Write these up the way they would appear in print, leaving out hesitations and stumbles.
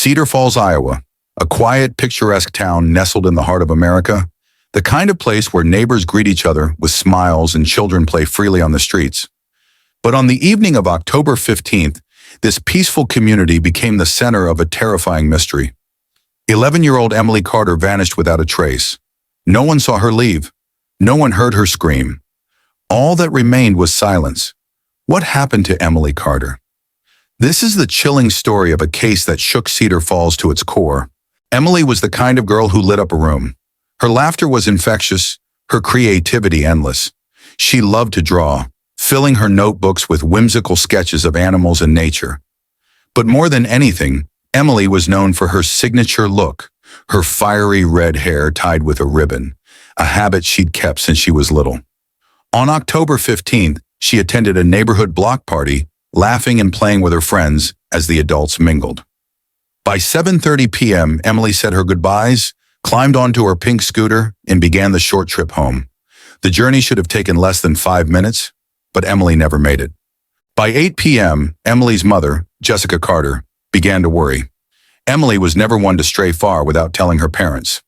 Cedar Falls, Iowa, a quiet, picturesque town nestled in the heart of America, the kind of place where neighbors greet each other with smiles and children play freely on the streets. But on the evening of October 15th, this peaceful community became the center of a terrifying mystery. 11-year-old Emily Carter vanished without a trace. No one saw her leave. No one heard her scream. All that remained was silence. What happened to Emily Carter? This is the chilling story of a case that shook Cedar Falls to its core. Emily was the kind of girl who lit up a room. Her laughter was infectious, her creativity endless. She loved to draw, filling her notebooks with whimsical sketches of animals and nature. But more than anything, Emily was known for her signature look, her fiery red hair tied with a ribbon, a habit she'd kept since she was little. On October 15th, she attended a neighborhood block party, laughing and playing with her friends as the adults mingled. By 7:30 p.m., Emily said her goodbyes, climbed onto her pink scooter, and began the short trip home. The journey should have taken less than 5 minutes, but Emily never made it. By 8 p.m., Emily's mother, Jessica Carter, began to worry. Emily was never one to stray far without telling her parents.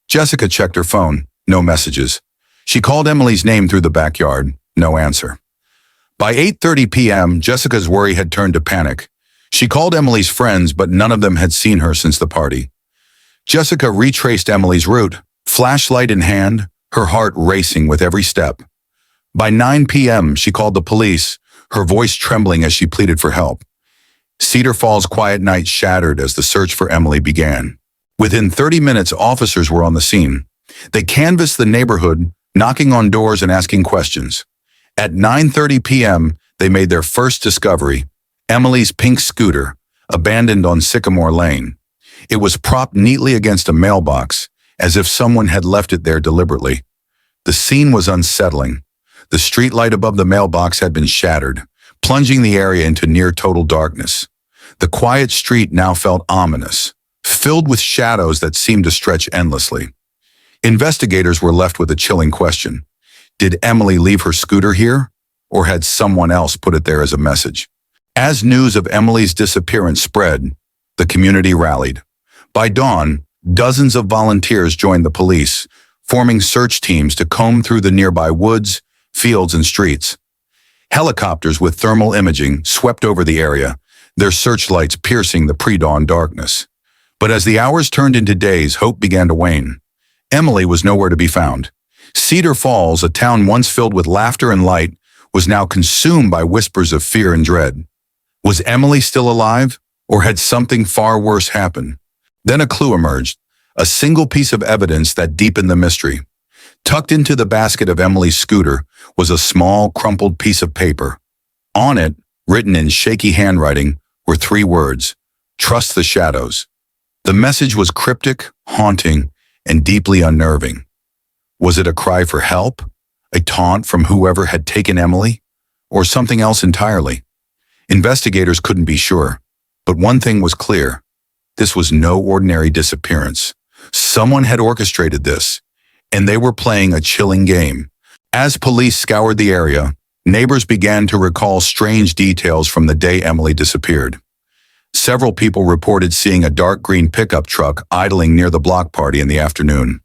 Jessica checked her phone, no messages. She called Emily's name through the backyard, no answer. By 8:30 p.m., Jessica's worry had turned to panic. She called Emily's friends, but none of them had seen her since the party. Jessica retraced Emily's route, flashlight in hand, her heart racing with every step. By 9 p.m., she called the police, her voice trembling as she pleaded for help. Cedar Falls' quiet night shattered as the search for Emily began. Within 30 minutes, officers were on the scene. They canvassed the neighborhood, knocking on doors and asking questions. At 9:30 p.m., they made their first discovery, Emily's pink scooter, abandoned on Sycamore Lane. It was propped neatly against a mailbox, as if someone had left it there deliberately. The scene was unsettling. The streetlight above the mailbox had been shattered, plunging the area into near-total darkness. The quiet street now felt ominous, filled with shadows that seemed to stretch endlessly. Investigators were left with a chilling question. Did Emily leave her scooter here, or had someone else put it there as a message? As news of Emily's disappearance spread, the community rallied. By dawn, dozens of volunteers joined the police, forming search teams to comb through the nearby woods, fields, and streets. Helicopters with thermal imaging swept over the area, their searchlights piercing the pre-dawn darkness. But as the hours turned into days, hope began to wane. Emily was nowhere to be found. Cedar Falls, a town once filled with laughter and light, was now consumed by whispers of fear and dread. Was Emily still alive, or had something far worse happened? Then a clue emerged, a single piece of evidence that deepened the mystery. Tucked into the basket of Emily's scooter was a small, crumpled piece of paper. On it, written in shaky handwriting, were 3 words, "Trust the shadows." The message was cryptic, haunting, and deeply unnerving. Was it a cry for help, a taunt from whoever had taken Emily, or something else entirely? Investigators couldn't be sure, but one thing was clear. This was no ordinary disappearance. Someone had orchestrated this, and they were playing a chilling game. As police scoured the area, neighbors began to recall strange details from the day Emily disappeared. Several people reported seeing a dark green pickup truck idling near the block party in the afternoon.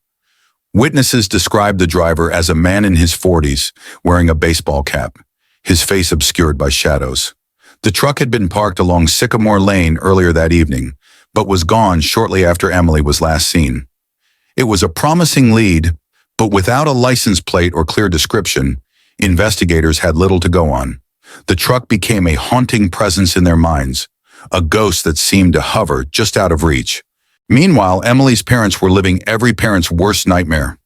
Witnesses described the driver as a man in his 40s, wearing a baseball cap, his face obscured by shadows. The truck had been parked along Sycamore Lane earlier that evening, but was gone shortly after Emily was last seen. It was a promising lead, but without a license plate or clear description, investigators had little to go on. The truck became a haunting presence in their minds, a ghost that seemed to hover just out of reach. Meanwhile, Emily's parents were living every parent's worst nightmare.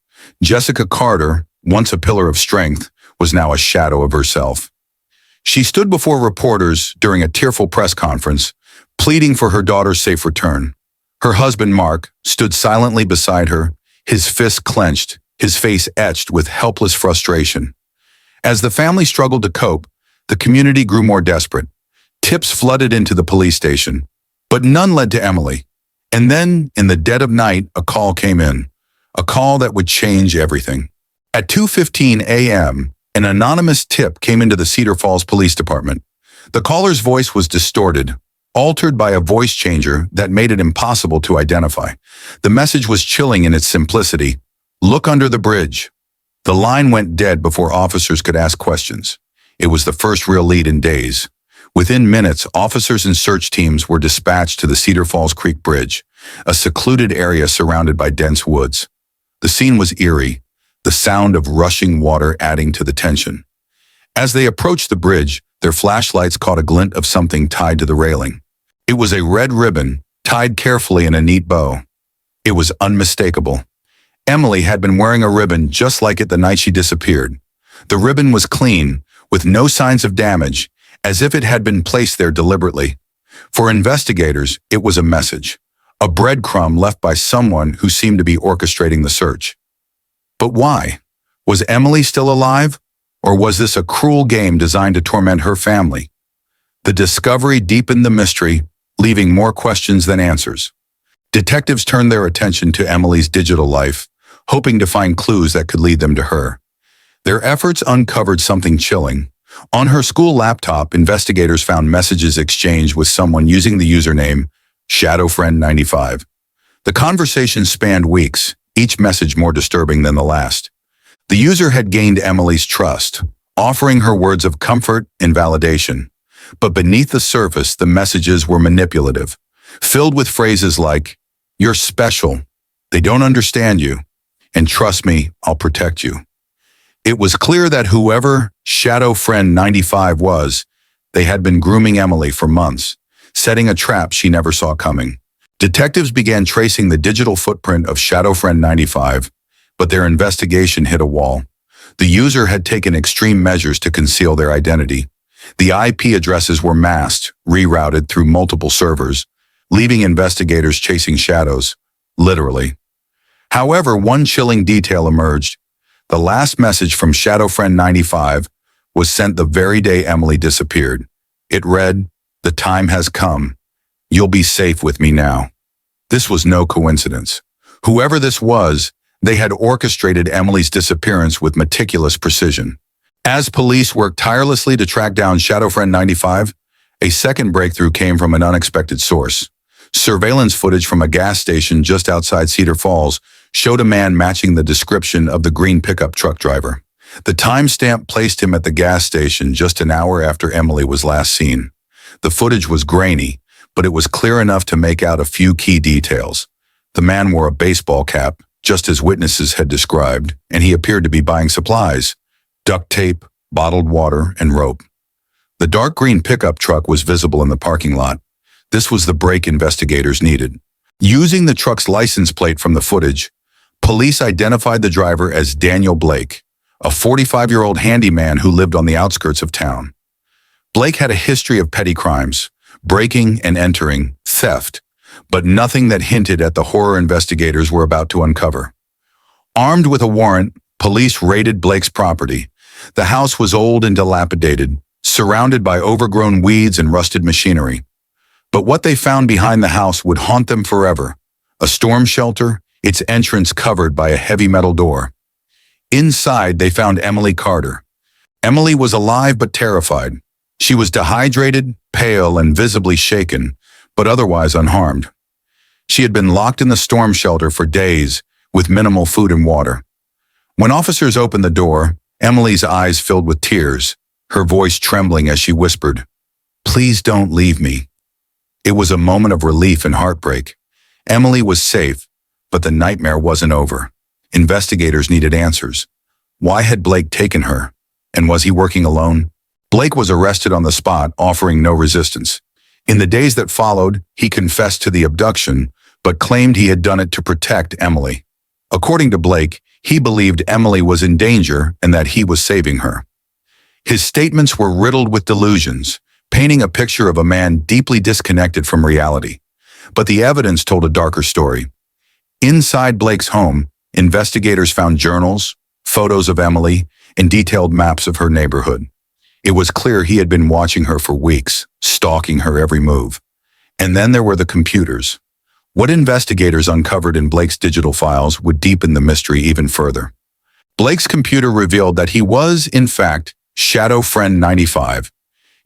Jessica Carter, once a pillar of strength, was now a shadow of herself. She stood before reporters during a tearful press conference, pleading for her daughter's safe return. Her husband, Mark, stood silently beside her, his fists clenched, his face etched with helpless frustration. As the family struggled to cope, the community grew more desperate. Tips flooded into the police station, but none led to Emily. And then, in the dead of night, a call came in, a call that would change everything. At 2:15 a.m., an anonymous tip came into the Cedar Falls Police Department. The caller's voice was distorted, altered by a voice changer that made it impossible to identify. The message was chilling in its simplicity. Look under the bridge. The line went dead before officers could ask questions. It was the first real lead in days. Within minutes, officers and search teams were dispatched to the Cedar Falls Creek Bridge, a secluded area surrounded by dense woods. The scene was eerie, the sound of rushing water adding to the tension. As they approached the bridge, their flashlights caught a glint of something tied to the railing. It was a red ribbon, tied carefully in a neat bow. It was unmistakable. Emily had been wearing a ribbon just like it the night she disappeared. The ribbon was clean, with no signs of damage, as if it had been placed there deliberately. For investigators, it was a message, a breadcrumb left by someone who seemed to be orchestrating the search. But why? Was Emily still alive? Or was this a cruel game designed to torment her family? The discovery deepened the mystery, leaving more questions than answers. Detectives turned their attention to Emily's digital life, hoping to find clues that could lead them to her. Their efforts uncovered something chilling. On her school laptop, investigators found messages exchanged with someone using the username ShadowFriend95. The conversation spanned weeks, each message more disturbing than the last. The user had gained Emily's trust, offering her words of comfort and validation. But beneath the surface, the messages were manipulative, filled with phrases like, "You're special," "They don't understand you," and "Trust me, I'll protect you." It was clear that whoever ShadowFriend95 was, they had been grooming Emily for months, setting a trap she never saw coming. Detectives began tracing the digital footprint of ShadowFriend95, but their investigation hit a wall. The user had taken extreme measures to conceal their identity. The IP addresses were masked, rerouted through multiple servers, leaving investigators chasing shadows, literally. However, one chilling detail emerged. The last message from ShadowFriend95 was sent the very day Emily disappeared. It read, "The time has come. You'll be safe with me now." This was no coincidence. Whoever this was, they had orchestrated Emily's disappearance with meticulous precision. As police worked tirelessly to track down ShadowFriend95, a second breakthrough came from an unexpected source. Surveillance footage from a gas station just outside Cedar Falls showed a man matching the description of the green pickup truck driver. The timestamp placed him at the gas station just an hour after Emily was last seen. The footage was grainy, but it was clear enough to make out a few key details. The man wore a baseball cap, just as witnesses had described, and he appeared to be buying supplies: duct tape, bottled water, and rope. The dark green pickup truck was visible in the parking lot. This was the break investigators needed. Using the truck's license plate from the footage, police identified the driver as Daniel Blake, a 45-year-old handyman who lived on the outskirts of town. Blake had a history of petty crimes, breaking and entering, theft, but nothing that hinted at the horror investigators were about to uncover. Armed with a warrant, police raided Blake's property. The house was old and dilapidated, surrounded by overgrown weeds and rusted machinery. But what they found behind the house would haunt them forever: a storm shelter, its entrance covered by a heavy metal door. Inside, they found Emily Carter. Emily was alive but terrified. She was dehydrated, pale, and visibly shaken, but otherwise unharmed. She had been locked in the storm shelter for days, with minimal food and water. When officers opened the door, Emily's eyes filled with tears, her voice trembling as she whispered, "Please don't leave me." It was a moment of relief and heartbreak. Emily was safe, but the nightmare wasn't over. Investigators needed answers. Why had Blake taken her? And was he working alone? Blake was arrested on the spot, offering no resistance. In the days that followed, he confessed to the abduction, but claimed he had done it to protect Emily. According to Blake, he believed Emily was in danger and that he was saving her. His statements were riddled with delusions, painting a picture of a man deeply disconnected from reality. But the evidence told a darker story. Inside Blake's home, investigators found journals, photos of Emily, and detailed maps of her neighborhood. It was clear he had been watching her for weeks, stalking her every move. And then there were the computers. What investigators uncovered in Blake's digital files would deepen the mystery even further. Blake's computer revealed that he was, in fact, ShadowFriend95.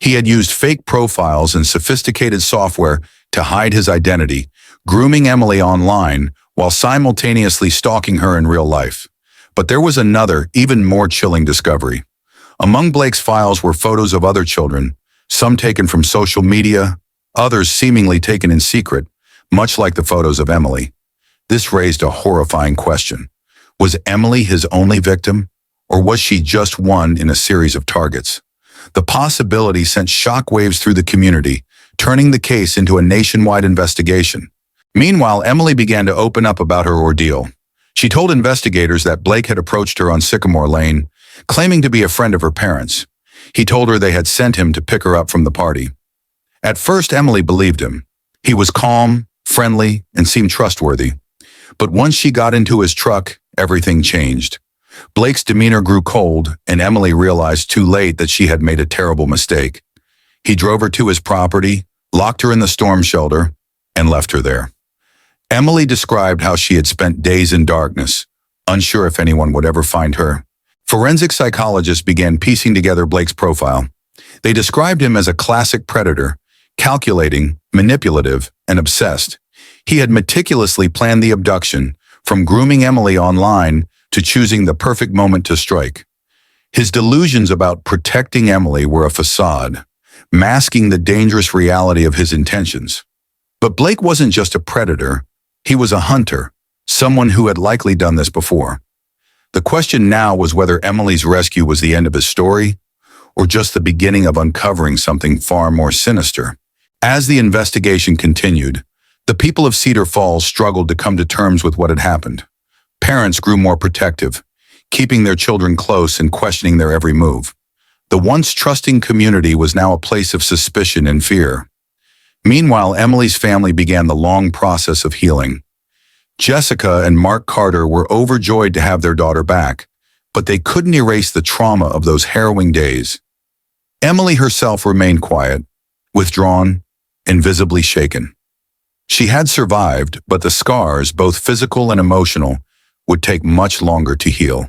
He had used fake profiles and sophisticated software to hide his identity, grooming Emily online while simultaneously stalking her in real life. But there was another, even more chilling discovery. Among Blake's files were photos of other children, some taken from social media, others seemingly taken in secret, much like the photos of Emily. This raised a horrifying question. Was Emily his only victim, or was she just one in a series of targets? The possibility sent shockwaves through the community, turning the case into a nationwide investigation. Meanwhile, Emily began to open up about her ordeal. She told investigators that Blake had approached her on Sycamore Lane, claiming to be a friend of her parents. He told her they had sent him to pick her up from the party. At first, Emily believed him. He was calm, friendly, and seemed trustworthy. But once she got into his truck, everything changed. Blake's demeanor grew cold, and Emily realized too late that she had made a terrible mistake. He drove her to his property, locked her in the storm shelter, and left her there. Emily described how she had spent days in darkness, unsure if anyone would ever find her. Forensic psychologists began piecing together Blake's profile. They described him as a classic predator, calculating, manipulative, and obsessed. He had meticulously planned the abduction, from grooming Emily online to choosing the perfect moment to strike. His delusions about protecting Emily were a facade, masking the dangerous reality of his intentions. But Blake wasn't just a predator, he was a hunter, someone who had likely done this before. The question now was whether Emily's rescue was the end of his story, or just the beginning of uncovering something far more sinister. As the investigation continued, the people of Cedar Falls struggled to come to terms with what had happened. Parents grew more protective, keeping their children close and questioning their every move. The once trusting community was now a place of suspicion and fear. Meanwhile, Emily's family began the long process of healing. Jessica and Mark Carter were overjoyed to have their daughter back, but they couldn't erase the trauma of those harrowing days. Emily herself remained quiet, withdrawn, and visibly shaken. She had survived, but the scars, both physical and emotional, would take much longer to heal.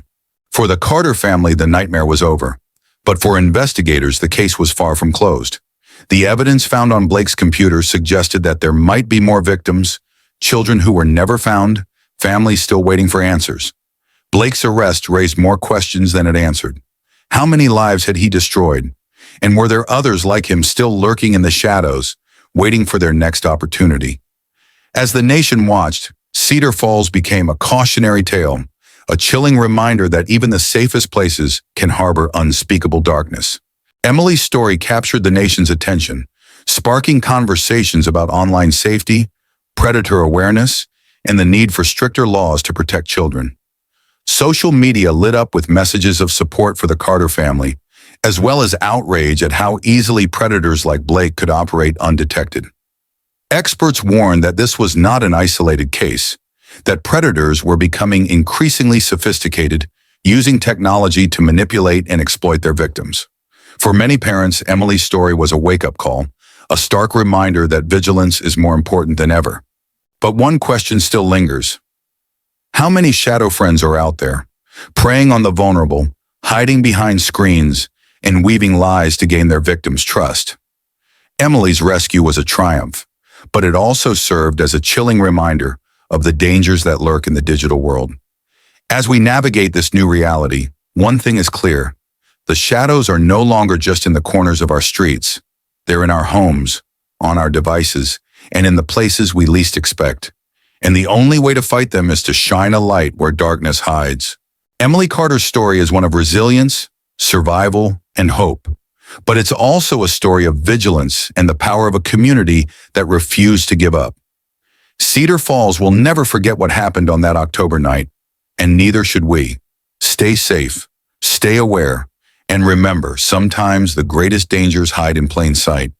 For the Carter family, the nightmare was over, but for investigators, the case was far from closed. The evidence found on Blake's computer suggested that there might be more victims, children who were never found, families still waiting for answers. Blake's arrest raised more questions than it answered. How many lives had he destroyed? And were there others like him still lurking in the shadows, waiting for their next opportunity? As the nation watched, Cedar Falls became a cautionary tale, a chilling reminder that even the safest places can harbor unspeakable darkness. Emily's story captured the nation's attention, sparking conversations about online safety, predator awareness, and the need for stricter laws to protect children. Social media lit up with messages of support for the Carter family, as well as outrage at how easily predators like Blake could operate undetected. Experts warned that this was not an isolated case, that predators were becoming increasingly sophisticated, using technology to manipulate and exploit their victims. For many parents, Emily's story was a wake-up call, a stark reminder that vigilance is more important than ever. But one question still lingers. How many shadow friends are out there, preying on the vulnerable, hiding behind screens, and weaving lies to gain their victims' trust? Emily's rescue was a triumph, but it also served as a chilling reminder of the dangers that lurk in the digital world. As we navigate this new reality, one thing is clear. The shadows are no longer just in the corners of our streets. They're in our homes, on our devices, and in the places we least expect. And the only way to fight them is to shine a light where darkness hides. Emily Carter's story is one of resilience, survival, and hope. But it's also a story of vigilance and the power of a community that refused to give up. Cedar Falls will never forget what happened on that October night, and neither should we. Stay safe, stay aware, and remember, sometimes the greatest dangers hide in plain sight.